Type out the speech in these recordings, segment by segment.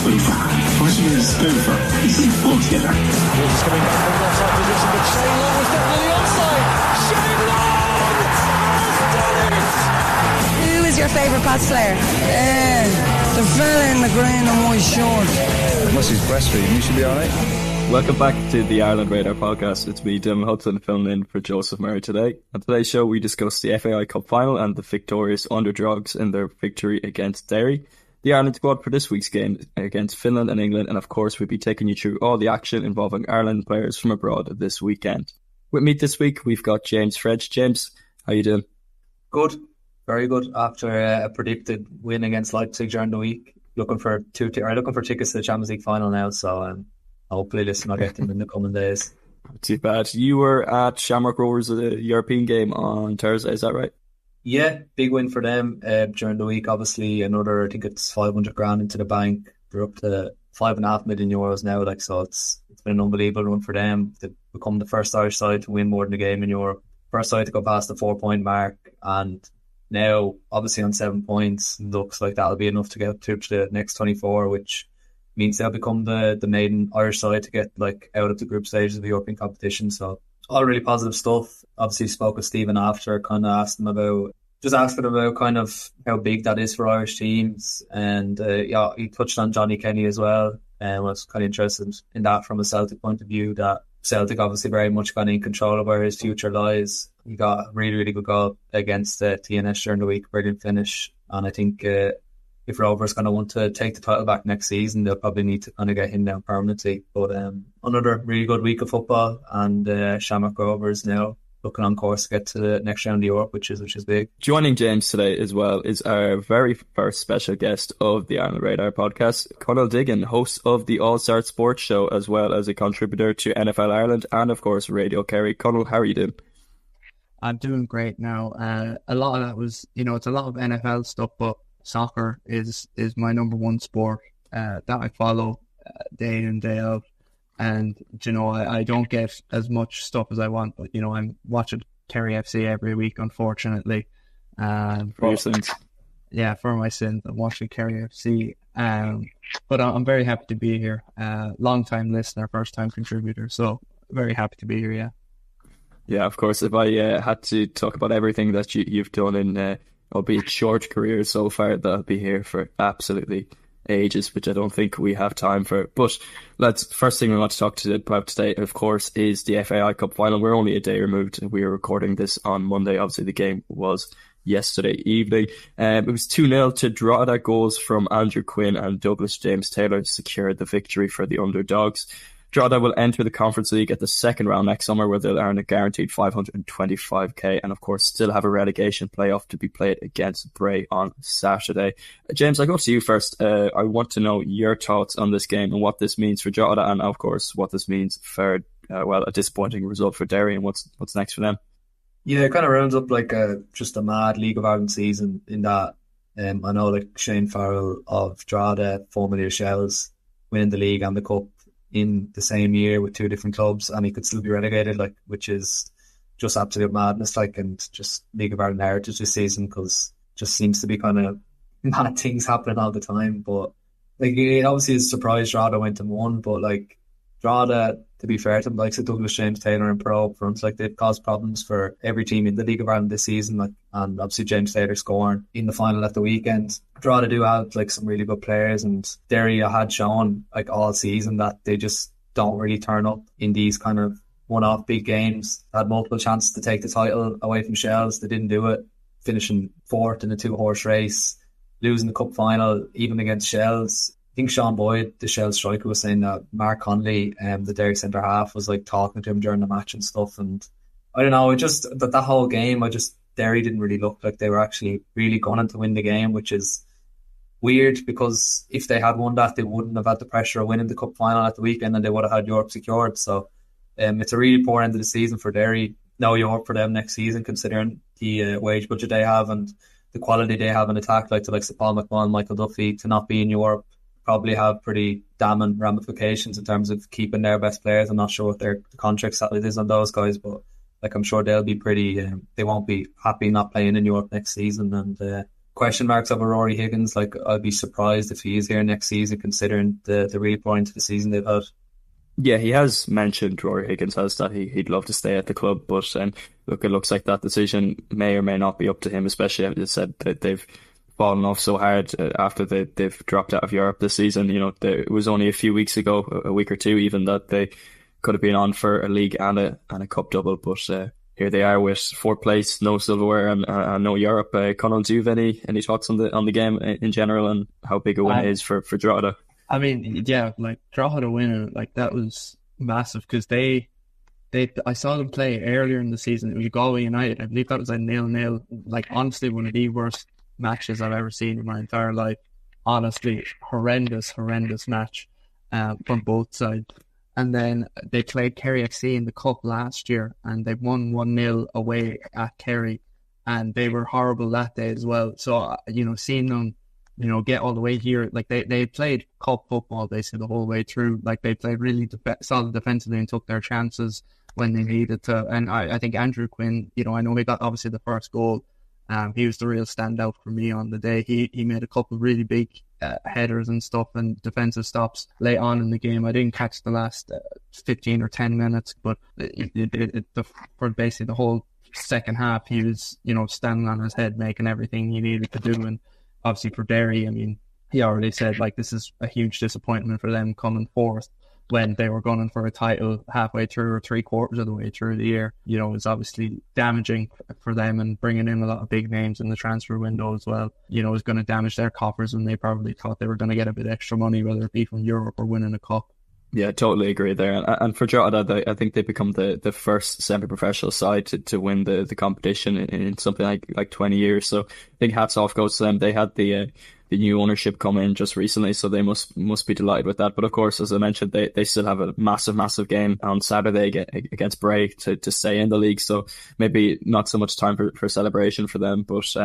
Derby fan. What he is going for. He's a bullshitter. He's coming back from the offside position, but Shane Long was definitely offside. Shane Long has done it! Who is your favourite Pats player? The fella in the green and white short. Unless he's breastfeeding, he should be alright. Welcome back to the Ireland Radar podcast. It's me, Dim Hudson, filling in for Joseph Murray today. On today's show, we discuss the FAI Cup Final and the victorious underdogs in their victory against Derry, the Ireland squad for this week's game against Finland and England, and of course, we'll be taking you through all the action involving Ireland players from abroad this weekend. With me this week, we've got James Fredge. James, how you doing? Good, very good. After a predicted win against Leipzig during the week, looking for tickets to the Champions League final now. So hopefully, I'll get them in the coming days. Not too bad. You were at Shamrock Rovers, the European game on Thursday. Is that right? Yeah, big win for them during the week. Obviously, another, I think it's 500 grand into the bank. They're up to €5.5 million now. So it's been an unbelievable run for them. They've become the first Irish side to win more than a game in Europe. First side to go past the 4-point mark, and now obviously on 7 points, looks like that'll be enough to get through to the next 24, which means they'll become the maiden Irish side to get out of the group stages of the European competition. So all really positive stuff. Obviously spoke with Stephen after, kind of asked him about kind of how big that is for Irish teams, and he touched on Johnny Kenny as well, and was kind of interested in that from a Celtic point of view, that Celtic obviously very much kind of in control of where his future lies. He got a really, really good goal against TNS during the week, brilliant finish, and I think if Rovers kind of want to take the title back next season, they'll probably need to kind of get him down permanently. But another really good week of football, and Shamrock Rovers now looking on course to get to the next round of Europe, which is big. Joining James today as well is our very first special guest of the Ireland Radar podcast, Conal Diggin, host of the All Star Sports Show, as well as a contributor to NFL Ireland and of course Radio Kerry. Conal, how are you doing? I'm doing great now. A lot of that was, it's a lot of NFL stuff, but soccer is my number one sport that I follow day in, day out. And, I don't get as much stuff as I want, but, I'm watching Kerry FC every week, unfortunately. For your sins. Yeah, for my sins. I'm watching Kerry FC. But I'm very happy to be here. Long-time listener, first-time contributor. So, very happy to be here, yeah. Yeah, of course. If I had to talk about everything that you've done in, albeit short career so far, that'll be here for absolutely ages, which I don't think we have time for. But first thing we want to talk about today, of course, is the FAI Cup Final. We're only a day removed. We are recording this on Monday. Obviously, the game was yesterday evening. It was 2-0 to DROGHEDA. Goals from Andrew Quinn and Douglas James Taylor secured the victory for the underdogs. DROGHEDA will enter the Conference League at the second round next summer, where they'll earn a guaranteed $525k, and of course still have a relegation playoff to be played against Bray on Saturday. James, I go to you first. I want to know your thoughts on this game and what this means for DROGHEDA, and of course what this means for a disappointing result for Derry, and what's next for them. Yeah, it kind of rounds up like just a mad League of Ireland season in that I know Shane Farrell of DROGHEDA, formerly of Shells, winning the league and the cup in the same year with two different clubs, and he could still be relegated, which is just absolute madness, and just League of Ireland heritage this season, because just seems to be kind of mad things happening all the time. But it obviously is a surprise DROGHEDA went and won, but DROGHEDA, to be fair to them, like Douglas James Taylor and Pro up front, they've caused problems for every team in the League of Ireland this season, and obviously James Taylor scoring in the final at the weekend. DROGHEDA do have some really good players, and Derry had shown all season that they just don't really turn up in these kind of one-off big games. They had multiple chances to take the title away from Shells. They didn't do it, finishing fourth in a 2-horse race, losing the cup final even against Shells. I think Sean Boyd, the Shell striker, was saying that Mark Conley, the Derry centre half, was talking to him during the match and stuff. And I don't know, it just that whole game, Derry didn't really look like they were actually really going to win the game, which is weird, because if they had won that, they wouldn't have had the pressure of winning the cup final at the weekend, and they would have had Europe secured. So it's a really poor end of the season for Derry. No Europe for them next season, considering the wage budget they have and the quality they have in attack, the likes of Paul McMahon, Michael Duffy, to not be in Europe probably have pretty damning ramifications in terms of keeping their best players. I'm not sure what their contract status is on those guys, but I'm sure they'll be pretty. They won't be happy not playing in Europe next season, and question marks over Rory Higgins. Like, I'd be surprised if he is here next season, considering the really poor end of the season they've had. Yeah, he has mentioned, Rory Higgins has, that he'd love to stay at the club, but look, it looks like that decision may or may not be up to him, especially as you said that they've fallen off so hard after they've dropped out of Europe this season. You know, it was only a few weeks ago, a week or two even, that they could have been on for a league and a cup double, but here they are with fourth place, no silverware and no Europe. Conal, do you have any thoughts on the game in general and how big a win it is for Drogheda? I mean, yeah, like Drogheda winning, like that was massive because I saw them play earlier in the season. It was Galway United. I believe that was a 0-0. Like, honestly, one of the worst matches I've ever seen in my entire life. Honestly, horrendous match from both sides. And then they played Kerry FC in the Cup last year, and they won 1-0 away at Kerry, and they were horrible that day as well. So, seeing them, get all the way here, like they played cup football basically the whole way through. Like, they played really solid defensively and took their chances when they needed to. And I think Andrew Quinn, I know he got obviously the first goal. He was the real standout for me on the day. He made a couple of really big headers and stuff and defensive stops late on in the game. I didn't catch the last 15 or 10 minutes, but for basically the whole second half, he was, standing on his head, making everything he needed to do. And obviously for Derry, I mean, he already said, like, this is a huge disappointment for them coming fourth when they were gunning for a title halfway through or 3/4 of the way through the year. It's obviously damaging for them, and bringing in a lot of big names in the transfer window as well, is going to damage their coffers, and they probably thought they were going to get a bit extra money, whether it be from Europe or winning a cup. Yeah, totally agree there. And for Drogheda, I think they become the first semi-professional side to win the competition in something like 20 years. So I think hats off goes to them. They had the new ownership come in just recently, so they must be delighted with that. But of course, as I mentioned, they still have a massive game on Saturday against Bray to stay in the league. So maybe not so much time for celebration for them. But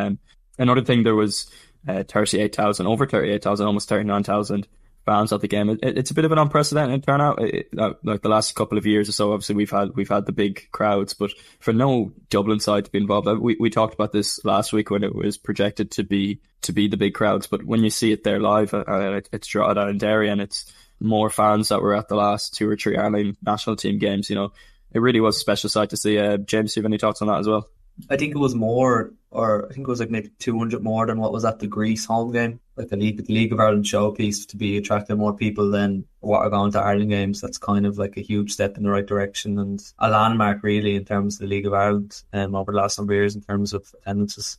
another thing, there was 38,000, over 38,000, almost 39,000 fans at the game. It's a bit of an unprecedented turnout. Like the last couple of years or so, obviously we've had the big crowds, but for no Dublin side to be involved, we talked about this last week when it was projected to be the big crowds, but when you see it there live, it's Drogheda and Derry, and it's more fans that were at the last 2 or 3 Ireland national team games. It really was a special sight to see. James, do you have any thoughts on that as well? I think it was more, or I think it was like maybe 200 more than what was at the Greece home game. Like the League of Ireland showpiece to be attracting more people than what are going to Ireland games. That's kind of like a huge step in the right direction and a landmark really in terms of the League of Ireland over the last number of years in terms of attendances.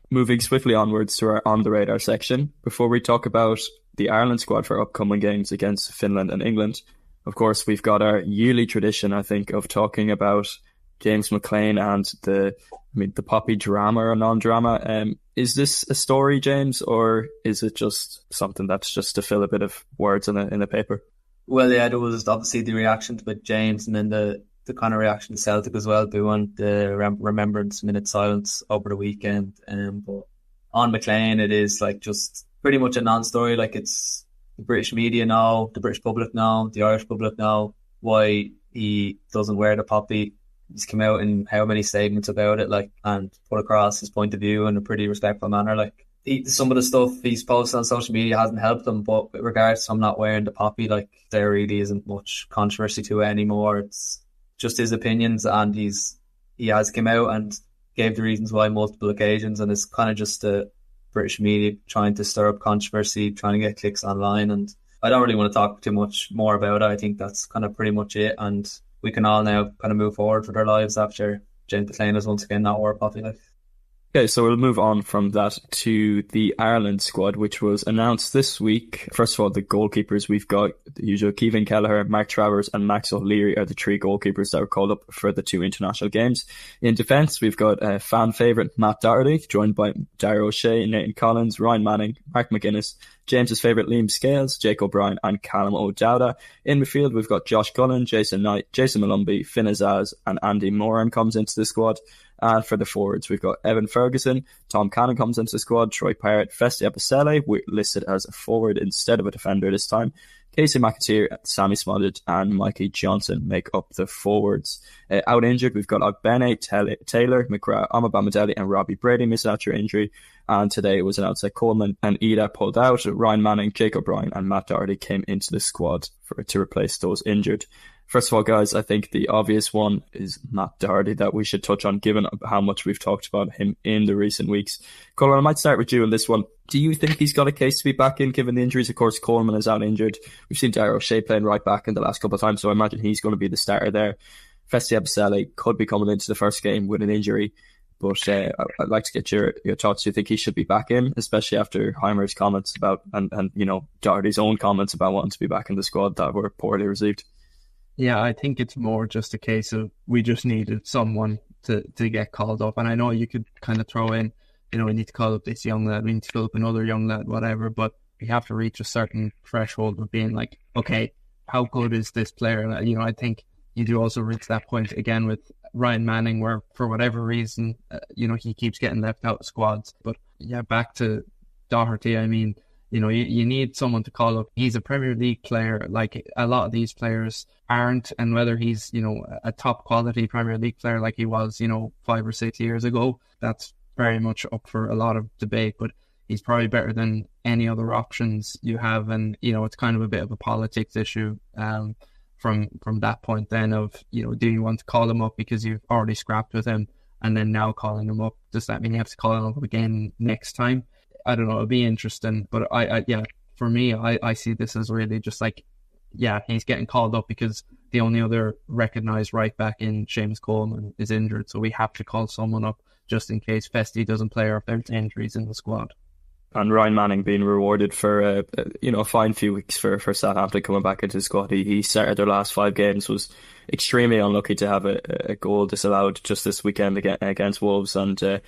Moving swiftly onwards to our On The Radar section, before we talk about the Ireland squad for upcoming games against Finland and England, of course, we've got our yearly tradition, I think, of talking about James McClean and the Poppy drama or non-drama. Is this a story, James, or is it just something that's just to fill a bit of words in a paper? Well, yeah, there was obviously the reaction to James, and then the kind of reaction to Celtic as well, doing the Remembrance Minute silence over the weekend. But on McClean, it is like just pretty much a non-story. Like, it's the British media know, the British public know, the Irish public know why he doesn't wear the poppy. He's come out in how many statements about it, like, and put across his point of view in a pretty respectful manner. Like, some of the stuff he's posted on social media hasn't helped him, but with regards to him not wearing the poppy, like, there really isn't much controversy to it anymore. It's just his opinions, and he has come out and gave the reasons why multiple occasions, and it's kind of just the British media trying to stir up controversy, trying to get clicks online, and I don't really want to talk too much more about it. I think that's kind of pretty much it, and we can all now kind of move forward with our lives after James McClean has once again not wore a poppy. Okay, so we'll move on from that to the Ireland squad, which was announced this week. First of all, the goalkeepers, we've got the usual Keevan Kelleher, Mark Travers and Max O'Leary are the 3 goalkeepers that were called up for the 2 international games. In defence, we've got a fan favourite Matt Doherty, joined by Dara O'Shea, Nathan Collins, Ryan Manning, Mark McGuinness, James's favourite Liam Scales, Jake O'Brien and Callum O'Dowda. In midfield, we've got Josh Gunnan, Jason Knight, Jason Malumbi, Finn Azaz and Andy Moran comes into the squad. And for the forwards, we've got Evan Ferguson, Tom Cannon comes into the squad, Troy Parrott, Festi Apicele, listed as a forward instead of a defender this time. Casey McAteer, Sammy Smollett and Mikey Johnson make up the forwards. Out injured, we've got Ogbene, Taylor, McGrath, Amabamadelli and Robbie Brady missing out through injury. And today it was announced that Coleman and Ida pulled out. Ryan Manning, Jake O'Brien and Matt Doherty came into the squad to replace those injured. First of all, guys, I think the obvious one is Matt Doherty that we should touch on, given how much we've talked about him in the recent weeks. Colin, I might start with you on this one. Do you think he's got a case to be back in, given the injuries? Of course, Coleman is out injured. We've seen Darragh O'Shea playing right back in the last couple of times, so I imagine he's going to be the starter there. Festi Apicele could be coming into the first game with an injury, but I'd like to get your thoughts. Do you think he should be back in, especially after Heimer's comments about, and Doherty's own comments about wanting to be back in the squad that were poorly received? Yeah, I think it's more just a case of we just needed someone to get called up. And I know you could kind of throw in, we need to call up this young lad, we need to call up another young lad, whatever. But we have to reach a certain threshold of being like, okay, how good is this player? I think you do also reach that point again with Ryan Manning, where for whatever reason, he keeps getting left out of squads. But yeah, back to Doherty, I mean, you need someone to call up. He's a Premier League player, like a lot of these players aren't, and whether he's, a top quality Premier League player like he was, 5 or 6 years ago, that's very much up for a lot of debate, but he's probably better than any other options you have. And, it's kind of a bit of a politics issue from that point then of, do you want to call him up because you've already scrapped with him and then now calling him up? Does that mean you have to call him up again next time? I don't know, it'll be interesting, but for me, I see this as really just like, he's getting called up because the only other recognised right back in Seamus Coleman is injured, so we have to call someone up just in case Festi doesn't play or if there's injuries in the squad. And Ryan Manning being rewarded for a fine few weeks for Southampton coming back into the squad. He started their last 5 games, was extremely unlucky to have a goal disallowed just this weekend against Wolves, and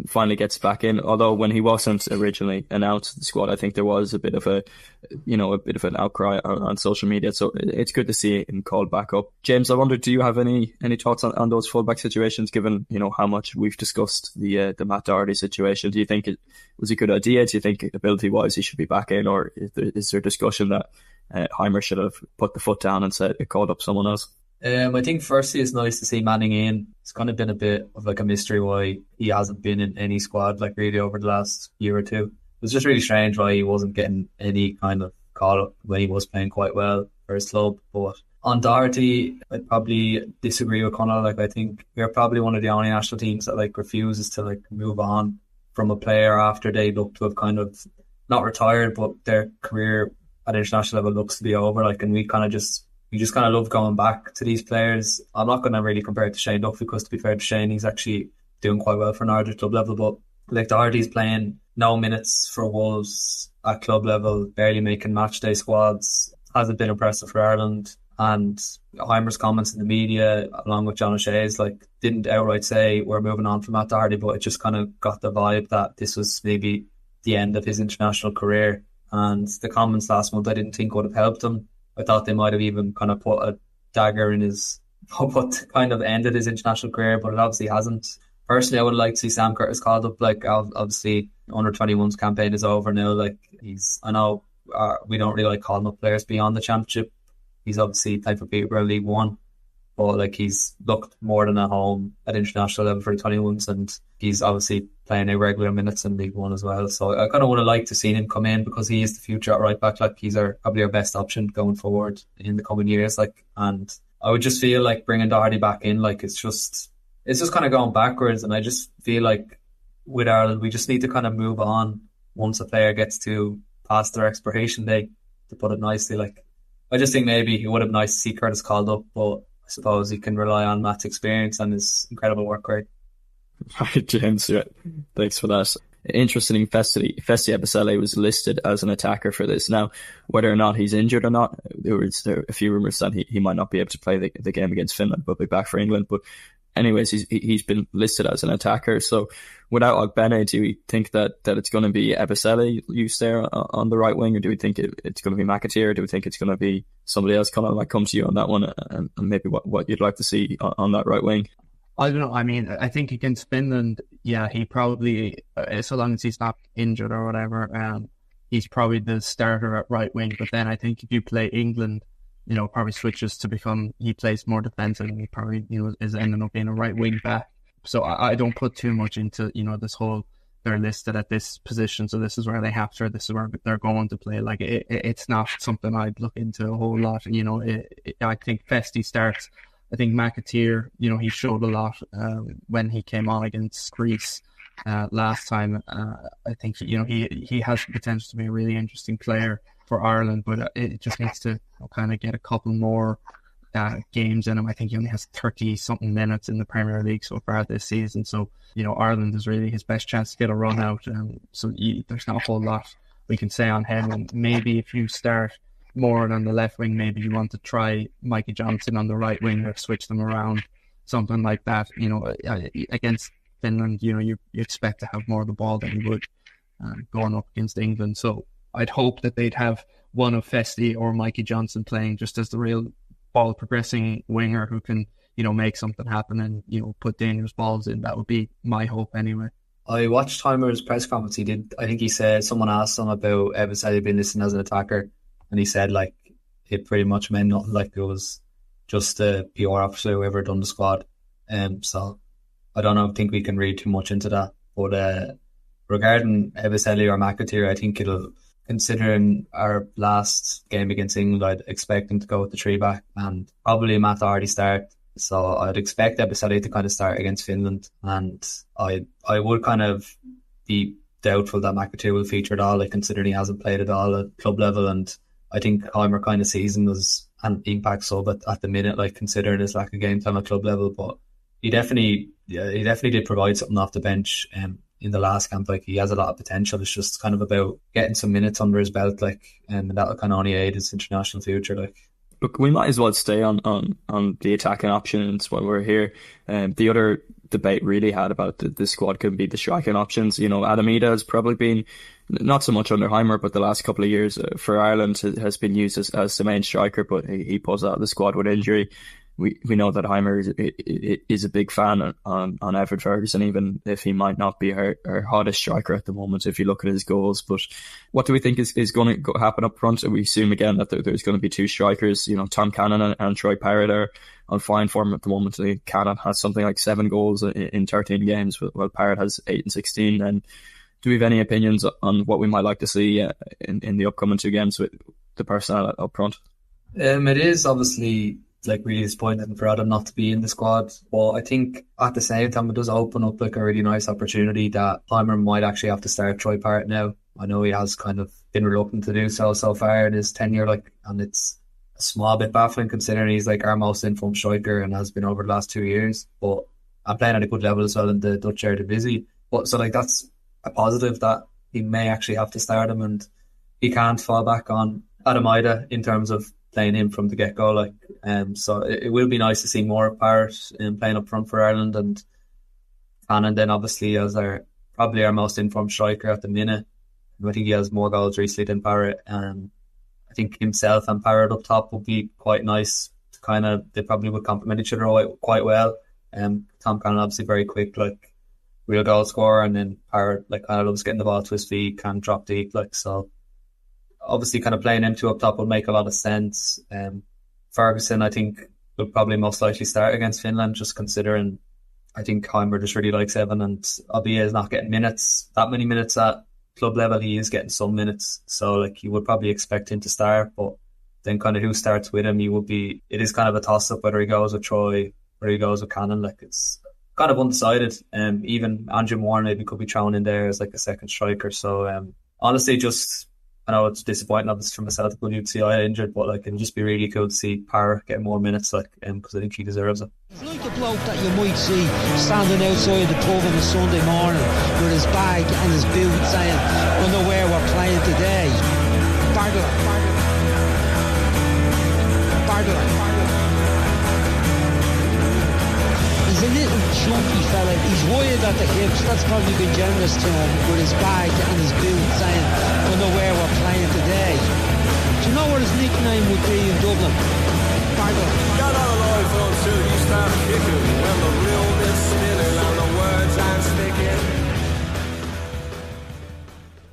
finally gets back in. Although when he wasn't originally announced to the squad, I think there was a bit of an outcry on social media. So it's good to see him called back up. James, I wonder, do you have any thoughts on those fullback situations? Given how much we've discussed the Matt Doherty situation, do you think it was a good idea? Do you think ability wise he should be back in, or is there discussion that Heimer should have put the foot down and said called up someone else? I think firstly it's nice to see Manning in. It's kind of been a bit of like a mystery why he hasn't been in any squad like really over the last year or two. It was just really strange why he wasn't getting any kind of call up when he was playing quite well for his club. But on Doherty, I'd probably disagree with Conor. Like, I think we're probably one of the only national teams that like refuses to like move on from a player after they look to have kind of not retired, but their career at international level looks to be over. Like, and we just kind of love going back to these players. I'm not going to really compare it to Shane Duffy because, to be fair to Shane, he's actually doing quite well for Northern club level. But like, Doherty's playing no minutes for Wolves at club level, barely making match day squads, hasn't been impressive for Ireland. And Heimer's comments in the media, along with John O'Shea's, like, didn't outright say we're moving on from Matt Doherty, but it just kind of got the vibe that this was maybe the end of his international career. And the comments last month I didn't think would have helped him. I thought they might have even kind of put a dagger in his, what kind of ended his international career, but it obviously hasn't. Personally, I would like to see Sam Curtis called up. Like, obviously, under 21's campaign is over now. Like, I know we don't really like calling up players beyond the championship. He's obviously played for Peterborough League One, but like, he's looked more than at home at international level for the 21s, and he's obviously playing irregular minutes in League One as well. So I kind of would have liked to see him come in because he is the future at right back. Like, he's probably our best option going forward in the coming years. Like, and I would just feel like bringing Doherty back in, like, it's just kind of going backwards. And I just feel like with Ireland, we just need to kind of move on once a player gets to past their expiration date, to put it nicely. Like, I just think maybe it would have been nice to see Curtis called up, but I suppose he can rely on Matt's experience and his incredible work rate. Right, James, yeah. Thanks for that. Interesting, Festi Apicele was listed as an attacker for this. Now, whether or not he's injured or not, there were a few rumours that he might not be able to play the game against Finland, but be back for England. But anyways, he's been listed as an attacker. So without Ogbene, do we think that it's going to be Ebisele used there on the right wing, or do we think it's going to be McAteer, or do we think it's going to be somebody else? Kind of like come to you on that one, and maybe what you'd like to see on that right wing. I don't know. I mean, I think against Finland, yeah, he probably, so long as he's not injured or whatever, he's probably the starter at right wing. But then I think if you play England, probably switches to become, he plays more defensive, and he probably, is ending up being a right wing back. So I don't put too much into, this whole, they're listed at this position, so this is where they have to, this is where they're going to play. Like, it's not something I'd look into a whole lot. I think Festi starts. I think McAteer, he showed a lot when he came on against Greece last time. I think, he has the potential to be a really interesting player for Ireland, but it just needs to kind of get a couple more games in him. I think he only has 30-something minutes in the Premier League so far this season. So, Ireland is really his best chance to get a run out. So there's not a whole lot we can say on him. And maybe if you start more on the left wing, maybe you want to try Mikey Johnson on the right wing, or switch them around, something like that. Against Finland, you expect to have more of the ball than you would going up against England. So I'd hope that they'd have one of Festi or Mikey Johnson playing just as the real ball progressing winger who can, make something happen and, put dangerous balls in. That would be my hope anyway. I watched Heimer's press conference. He said, someone asked him about Ebisele being listed as an attacker, and he said, like, it pretty much meant nothing, like it was just a PR officer whoever done the squad. So I think we can read too much into that. But regarding Ebisele or McAteer, I think it'll, considering our last game against England, I'd expect him to go with the 3-back, and probably Matt Hardy start. So I'd expect Ebisele to kind of start against Finland, and I would kind of be doubtful that McAteer will feature at all, like, considering he hasn't played at all at club level. And I think Heimer kind of sees him as an impact sub at the minute, like, considering his lack of game time at club level. But he definitely did provide something off the bench in the last camp. Like, he has a lot of potential. It's just kind of about getting some minutes under his belt, like, and that'll kind of only aid his international future, like. Look, we might as well stay on the attacking options while we're here. The other debate really had about the squad could be the striking options. Adamida has probably been, not so much under Heimer, but the last couple of years for Ireland has been used as the main striker, but he pulls out of the squad with injury. We know that Heimer is a big fan on Everett Ferguson, even if he might not be her hottest striker at the moment, if you look at his goals. But what do we think is going to happen up front? We assume again that there's going to be two strikers. Tom Cannon and Troy Parrott are on fine form at the moment. Cannon has something like 7 goals in 13 games, while Parrott has 8 and 16. And do we have any opinions on what we might like to see in the upcoming 2 games with the personnel up front? It is obviously, like, really disappointing for Adam not to be in the squad, but I think at the same time it does open up, like, a really nice opportunity that Heimer might actually have to start Troy Parrott now. I know he has kind of been reluctant to do so far in his tenure, like, and it's a small bit baffling considering he's, like, our most informed striker and has been over the last 2 years, but I'm playing at a good level as well in the Dutch Eredivisie. But so, like, that's a positive that he may actually have to start him, and he can't fall back on Adamida in terms of playing him from the get-go, like, so it will be nice to see more of Parrott playing up front for Ireland, and Cannon then obviously as probably our most informed striker at the minute. I think he has more goals recently than Parrott. I think himself and Parrott up top would be quite nice. They probably would complement each other quite well. Tom Cannon obviously very quick, like, real goal scorer, and then Parrott, like, kind of loves getting the ball to his feet, can drop deep, like, so. Obviously, kind of playing them 2 up top would make a lot of sense. Ferguson, I think, will probably most likely start against Finland, just considering I think Heimer just really likes Evan, and albeit is not getting that many minutes at club level, he is getting some minutes. So, like, you would probably expect him to start, but then kind of who starts with him, it is kind of a toss-up whether he goes with Troy or he goes with Cannon. Like, it's kind of undecided. Even Andrew Moore maybe could be thrown in there as, like, a second striker. So, honestly, I know it's disappointing, obviously, from a Celtic point of view to see I injured, but, like, it'd just be really cool to see Parrott get more minutes, like, because I think he deserves it. It's like the bloke that you might see standing outside the pub on a Sunday morning with his bag and his boot saying, "I know where we're playing today." Bardella. He's a little chunky fella. He's wide at the hips. That's probably been generous to him with his bag and his boot saying, I know where we're playing today. Do you know what his nickname would be in Dublin? Bagger. Got all the life until you start kicking. When the real is spinning and the words aren't sticking.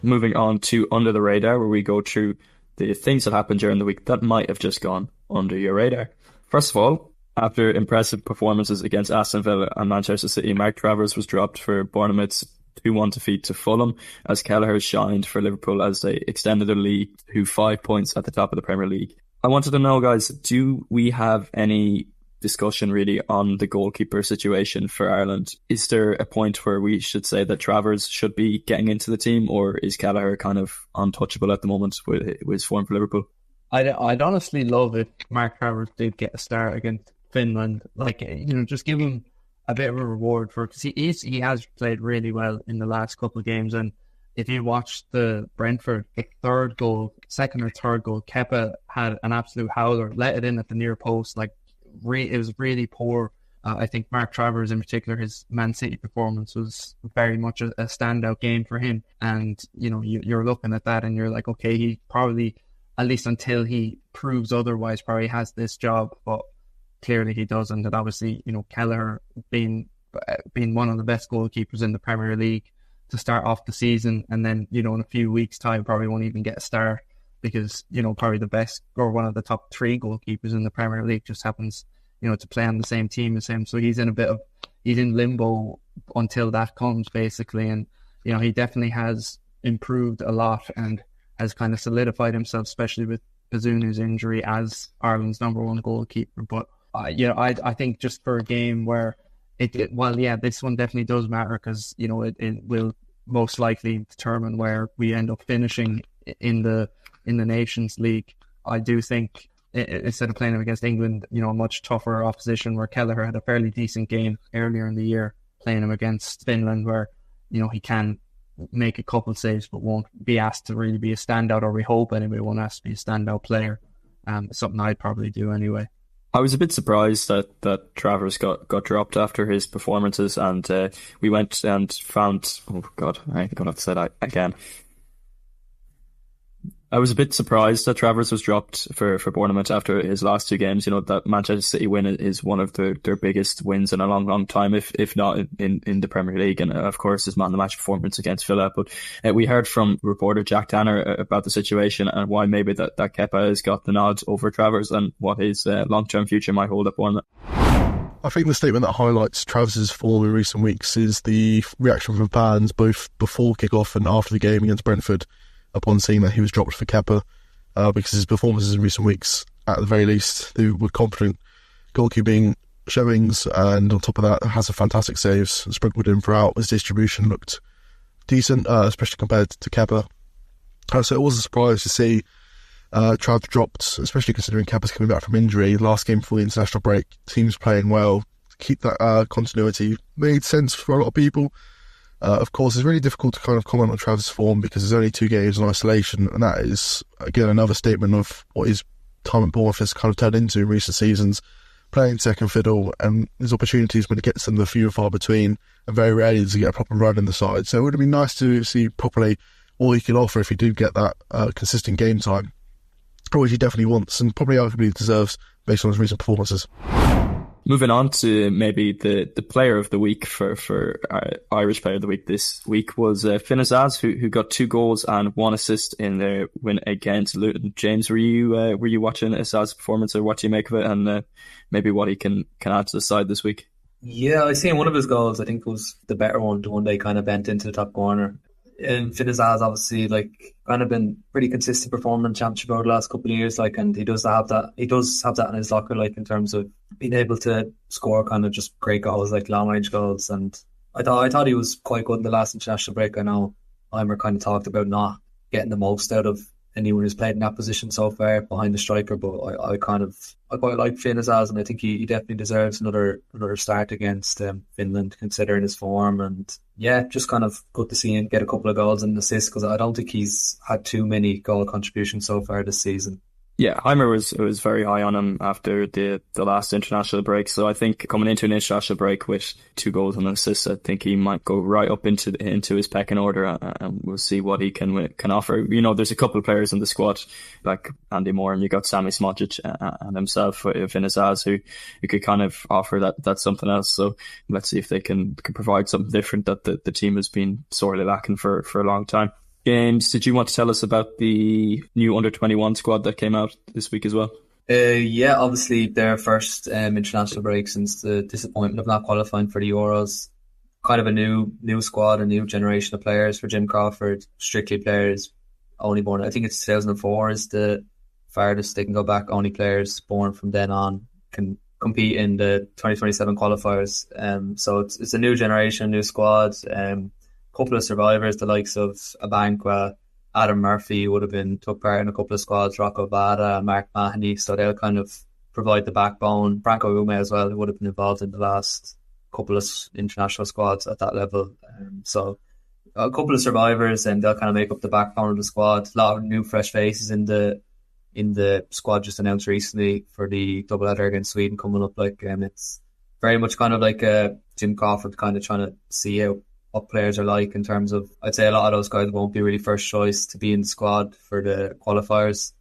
Moving on to Under the Radar, where we go through the things that happened during the week that might have just gone under your radar. First of all, after impressive performances against Aston Villa and Manchester City, Mark Travers was dropped for Bournemouth's 2-1 defeat to Fulham, as Kelleher shined for Liverpool as they extended their lead to 5 points at the top of the Premier League. I wanted to know, guys, do we have any discussion really on the goalkeeper situation for Ireland? Is there a point where we should say that Travers should be getting into the team, or is Kelleher kind of untouchable at the moment with his form for Liverpool? I'd honestly love if Mark Travers did get a start against Finland. Like, just give him a bit of a reward for it, because he has played really well in the last couple of games. And if you watch the Brentford, the second or third goal, Kepa had an absolute howler, let it in at the near post. Like, it was really poor. I think Mark Travers in particular, his Man City performance was very much a standout game for him. And, you're looking at that and you're like, okay, he probably, at least until he proves otherwise, probably has this job, but clearly he doesn't. And obviously, Kelleher being one of the best goalkeepers in the Premier League to start off the season, and then, in a few weeks' time probably won't even get a start, because, probably the best or one of the top 3 goalkeepers in the Premier League just happens, to play on the same team as him. So he's in limbo until that comes, basically. And, he definitely has improved a lot and has kind of solidified himself, especially with Bazunu's injury, as Ireland's number 1 goalkeeper. But, I think just for a game where this one definitely does matter, because, it will most likely determine where we end up finishing in the Nations League. I do think instead of playing him against England, a much tougher opposition, where Kelleher had a fairly decent game earlier in the year, playing him against Finland, where, he can make a couple saves but won't be asked to really be a standout, or we hope anyway won't ask to be a standout player. Something I'd probably do anyway. I was a bit surprised that Travers got dropped after his performances, and we went and found... Oh, God, I'm going to have to say that again. I was a bit surprised that Travers was dropped for Bournemouth after his last 2 games. That Manchester City win is one of their biggest wins in a long, long time, if not in the Premier League. And of course, his man-of-the-match performance against Villa. But we heard from reporter Jack Tanner about the situation and why maybe that Kepa has got the nod over Travers, and what his long-term future might hold at Bournemouth. I think the statement that highlights Travis's form in recent weeks is the reaction from fans, both before kick-off and after the game against Brentford, upon seeing that he was dropped for Kepa, because his performances in recent weeks, at the very least, they were confident goalkeeping showings, and on top of that, has a fantastic saves sprinkled in throughout. His distribution looked decent, especially compared to Kepa. So it was a surprise to see Trav dropped, especially considering Kepa's coming back from injury. Last game before the international break, teams playing well, keep that continuity made sense for a lot of people. Of course, it's really difficult to kind of comment on Travers' form because there's only 2 games in isolation, and that is, again, another statement of what his time at Bournemouth has kind of turned into in recent seasons, playing second fiddle, and his opportunities when it gets them the few and far between, and very rarely does he get a proper run in the side. So it would have been nice to see properly all he could offer if he do get that consistent game time, which he definitely wants, and probably arguably deserves based on his recent performances. Moving on to maybe the player of the week for Irish player of the week this week was Finn Azaz, who got 2 goals and 1 assist in their win against Luton. James, were you watching Azaz's performance, or what do you make of it, and maybe what he can add to the side this week? Yeah, I seen one of his goals. I think it was the better one, the one they kind of bent into the top corner. And Finn Azaz obviously kind of been pretty consistent performing in Championship over the last couple of years, and he does have that in his locker, in terms of being able to score kind of just great goals, long range goals. And I thought he was quite good in the last international break. I know Eimer kind of talked about not getting the most out of anyone who's played in that position so far behind the striker, but I quite like Finn Azaz, and I think he definitely deserves another start against Finland, considering his form. And yeah, just kind of good to see him get a couple of goals and assists, because I don't think he's had too many goal contributions so far this season. Yeah, Heimer was very high on him after the last international break. So I think coming into an international break with 2 goals and an assist, I think he might go right up into his pecking order, and we'll see what he can offer. You know, there's a couple of players in the squad like Andy Moore, and you got Sami Smojic and himself, Vinazaz, who could kind of offer that something else. So let's see if they can provide something different that the team has been sorely lacking for a long time. James, did you want to tell us about the new under-21 squad that came out this week as well? Yeah, obviously their first international break since the disappointment of not qualifying for the Euros. Kind of a new squad, a new generation of players for Jim Crawford. Strictly players only born, I think it's 2004 is the farthest they can go back. Only players born from then on can compete in the 2027 qualifiers. So it's a new generation, new squad. Couple of survivors, the likes of Abankwah, Adam Murphy would have took part in a couple of squads, Rocco Vada, Mark Mahoney, so they'll kind of provide the backbone. Franco Ume as well, who would have been involved in the last couple of international squads at that level. So a couple of survivors, and they'll kind of make up the backbone of the squad. A lot of new fresh faces in the squad just announced recently for the doubleheader against Sweden coming up. It's very much kind of like Jim Crawford kind of trying to see what players are like in terms of, I'd say a lot of those guys won't be really first choice to be in the squad for the qualifiers,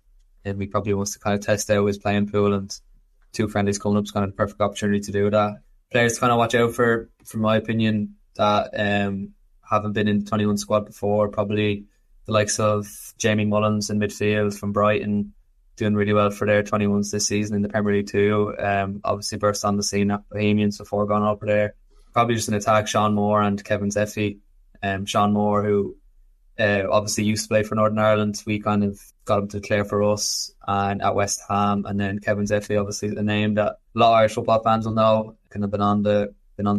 and he probably wants to kind of test out his playing pool, and 2 friendlies coming up is kind of the perfect opportunity to do that. Players to kind of watch out for, from my opinion, that haven't been in the 21 squad before, probably the likes of Jamie Mullins in midfield from Brighton, doing really well for their 21s this season in the Premier League too. Obviously burst on the scene at Bohemians before going over there. Probably just an attack, Sean Moore and Kevin Zeffy. Sean Moore, who obviously used to play for Northern Ireland, we kind of got him to declare for us and at West Ham. And then Kevin Zeffy, obviously a name that a lot of Irish football fans will know, kind of been on the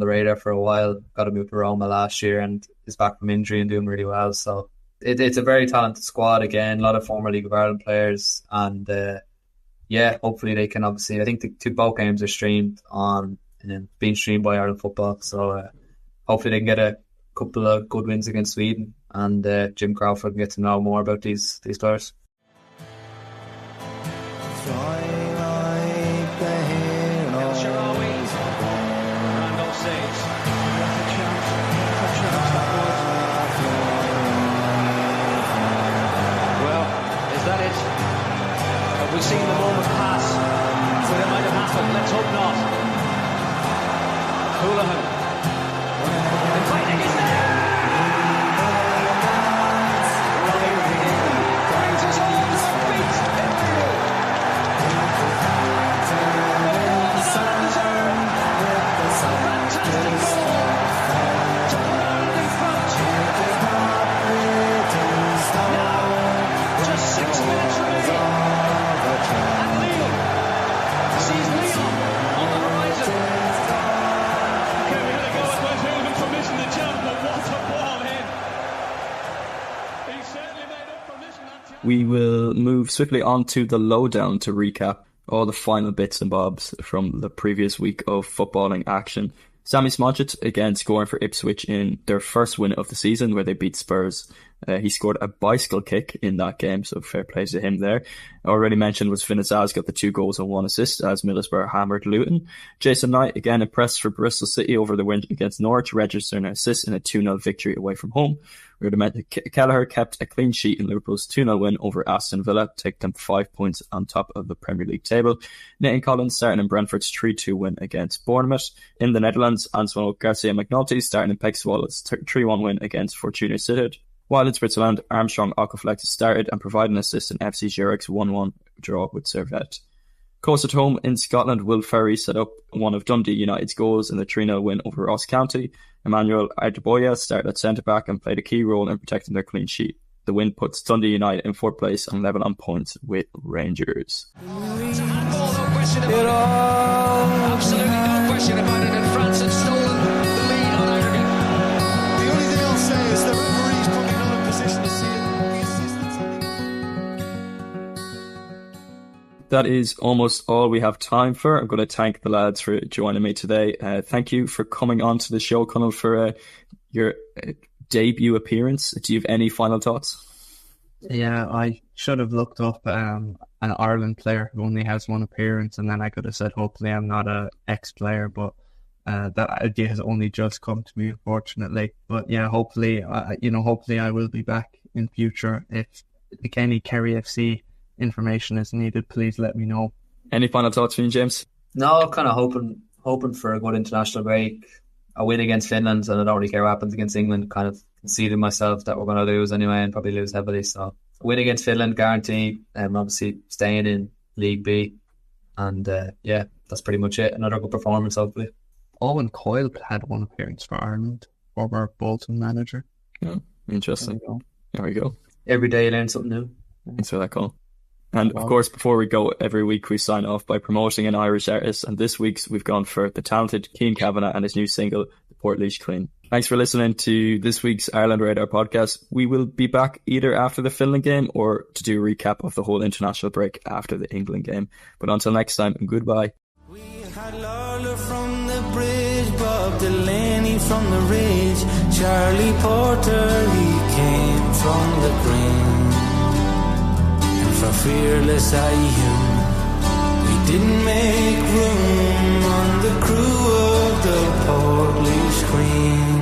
radar for a while. Got him moved to Roma last year and is back from injury and doing really well. So it's a very talented squad again, a lot of former League of Ireland players, and hopefully they can, obviously, I think the both games are streamed on and being streamed by Ireland Football, so hopefully they can get a couple of good wins against Sweden, and Jim Crawford can get to know more about these players. We've seen the moment pass, but it might have happened. Let's hope not. Houlihan. The fighting is there! Brings us all to our feet. Fantastic goal to put Ireland in front. Now, just 6 minutes remaining. We will move swiftly on to the lowdown to recap all the final bits and bobs from the previous week of footballing action. Sami Smojic again scoring for Ipswich in their first win of the season, where they beat Spurs. He scored a bicycle kick in that game, so fair play to him there. Already mentioned was Vinazaz got the 2 goals and 1 assist as Middlesbrough hammered Luton. Jason Knight again impressed for Bristol City over the win against Norwich, registering an assist in a 2-0 victory away from home. Kelleher kept a clean sheet in Liverpool's 2-0 win over Aston Villa, take them 5 points on top of the Premier League table. Nathan Collins starting in Brentford's 3-2 win against Bournemouth. In the Netherlands, Antoine Garcia McNulty starting in Pek Zwole's 3-1 win against Fortuna Sittard. While in Switzerland, Armstrong Okaflex started and provided an assist in FC Zurich's 1-1 draw with Servette. Close at home in Scotland, Will Ferry set up one of Dundee United's goals in the 3-0 win over Ross County. Emmanuel Adebayo started at centre-back and played a key role in protecting their clean sheet. The win puts Dundee United in 4th place and level on points with Rangers. Handball, no question about it. Absolutely no question about it, and France have stolen the lead on aggregate. The only thing I'll say is the referee's probably not in position to see it. That is almost all we have time for. I'm going to thank the lads for joining me today. Thank you for coming on to the show, Conal, for your debut appearance. Do you have any final thoughts? Yeah, I should have looked up an Ireland player who only has one appearance, and then I could have said hopefully I'm not a ex-player, but that idea has only just come to me, unfortunately. But yeah, hopefully I will be back in future. If any Kerry FC information is needed, please let me know. Any final thoughts from you, James? No, kind of hoping for a good international break, a win against Finland, and I don't really care what happens against England. Kind of conceded myself that we're going to lose anyway, and probably lose heavily. So a win against Finland, guarantee, obviously staying in League B, and yeah, that's pretty much it. Another good performance, hopefully. Owen Coyle had one appearance for Ireland, former Bolton manager. Oh, interesting. There we go. Every day you learn something new. Thanks for that call. And of course, before we go, every week we sign off by promoting an Irish artist, and this week's we've gone for the talented Cian Kavanagh and his new single, The Portlaoise Queen. Thanks for listening to this week's Ireland Radar podcast. We will be back either after the Finland game or to do a recap of the whole international break after the England game. But until next time, goodbye. We had Lawler from the bridge, Bob Delaney from the ridge, Charlie Porter, he came from the green. For fearless Ayew, we didn't make room on the crew of the Portlaoise Queen.